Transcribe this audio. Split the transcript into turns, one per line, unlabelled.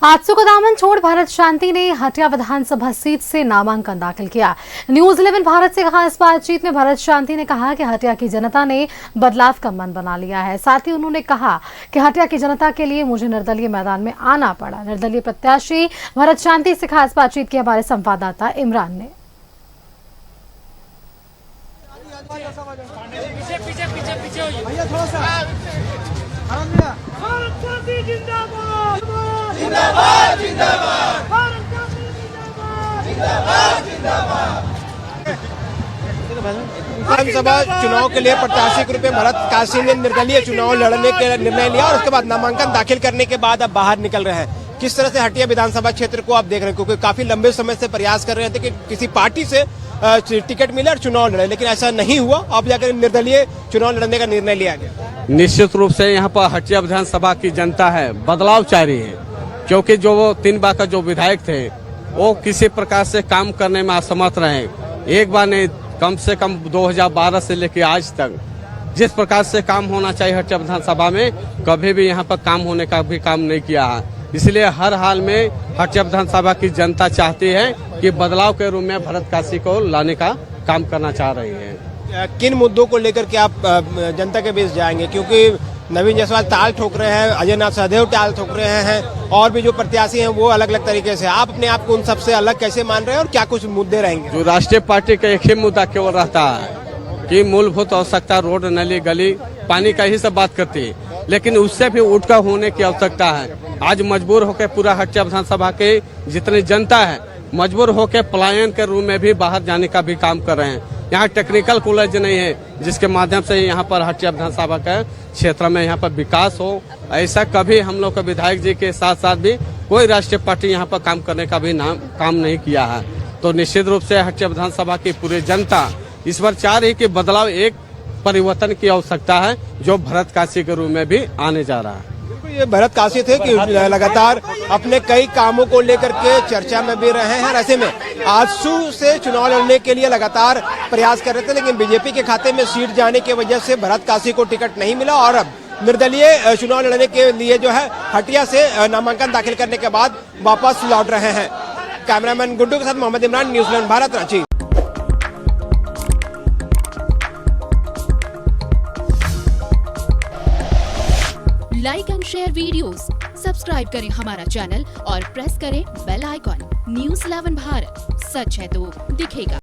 आजसू का दामन छोड़ भारत शांति ने हटिया विधानसभा सीट से नामांकन दाखिल किया। न्यूज 11 भारत से खास बातचीत में भारत शांति ने कहा कि हटिया की जनता ने बदलाव का मन बना लिया है। साथ ही उन्होंने कहा कि हटिया की जनता के लिए मुझे निर्दलीय मैदान में आना पड़ा। निर्दलीय प्रत्याशी भारत शांति से खास बातचीत की हमारे संवाददाता इमरान ने।
जिंदाबाद जिंदाबाद जिंदाबाद विधानसभा चुनाव के लिए प्रत्याशी के रूप में भरत काशी ने निर्दलीय चुनाव लड़ने के निर्णय लिया और उसके बाद नामांकन दाखिल करने के बाद अब बाहर निकल रहे हैं। किस तरह से हटिया विधानसभा क्षेत्र को आप देख रहे हैं, क्योंकि काफी लंबे समय से प्रयास कर रहे थे कि किसी पार्टी से टिकट मिले और चुनाव लड़े, लेकिन ऐसा नहीं हुआ। अब जाकर निर्दलीय चुनाव लड़ने का निर्णय लिया गया।
निश्चित रूप से यहाँ पर हटिया विधानसभा की जनता है बदलाव चाह रही है, क्योंकि जो वो 3 बार का जो विधायक थे वो किसी प्रकार से काम करने में असमर्थ रहे। एक बार नहीं, कम से कम 2012 से लेकर आज तक जिस प्रकार से काम होना चाहिए हटिया विधानसभा में, कभी भी यहाँ पर काम होने का भी काम नहीं किया है। इसलिए हर हाल में हटिया विधानसभा की जनता चाहती है कि बदलाव के रूप में भरत काशी को लाने का काम करना चाह रही है।
किन मुद्दों को लेकर के आप जनता के बीच जाएंगे, क्योंकि नवीन जायसवाल ताल ठोक रहे हैं, अजय नाथ सहदेव ताल ठोक रहे हैं और भी जो प्रत्याशी हैं वो अलग अलग तरीके से, आप अपने आप को उन सबसे अलग कैसे मान रहे हैं और क्या कुछ मुद्दे रहेंगे?
जो राष्ट्रीय पार्टी का एक ही मुद्दा केवल रहता है कि मूलभूत आवश्यकता, रोड, नली, गली, पानी का ही सब बात करती है, लेकिन उससे भी उठकर होने की आवश्यकता है। आज मजबूर होकर पूरा हटिया विधानसभा के जितनी जनता है मजबूर होकर पलायन के रूप में भी बाहर जाने का भी काम कर रहे हैं। यहाँ टेक्निकल कॉलेज नहीं है जिसके माध्यम से यहाँ पर हटिया विधानसभा के क्षेत्र में यहाँ पर विकास हो, ऐसा कभी हम लोग के विधायक जी के साथ साथ भी कोई राष्ट्रीय पार्टी यहाँ पर काम करने का भी काम नहीं किया है। तो निश्चित रूप से हटिया विधानसभा की पूरी जनता इस बार चाह रही कि बदलाव, एक परिवर्तन की आवश्यकता है जो भरत काशी के रूप में भी आने जा रहा है।
ये भरत काशी थे कि लगातार अपने कई कामों को लेकर के चर्चा में भी रहे हैं। ऐसे में आजसू से चुनाव लड़ने के लिए लगातार प्रयास कर रहे थे, लेकिन बीजेपी के खाते में सीट जाने की वजह से भरत काशी को टिकट नहीं मिला और अब निर्दलीय चुनाव लड़ने के लिए जो है हटिया से नामांकन दाखिल करने के बाद वापस लौट रहे हैं। कैमरामैन गुड्डू के साथ Mohammad Imran, news 11 Bharat, Ranchi.
Like and share videos, subscribe करें हमारा चैनल और प्रेस करें बेल आइकॉन। न्यूज़ 11 भारत, सच है तो दिखेगा।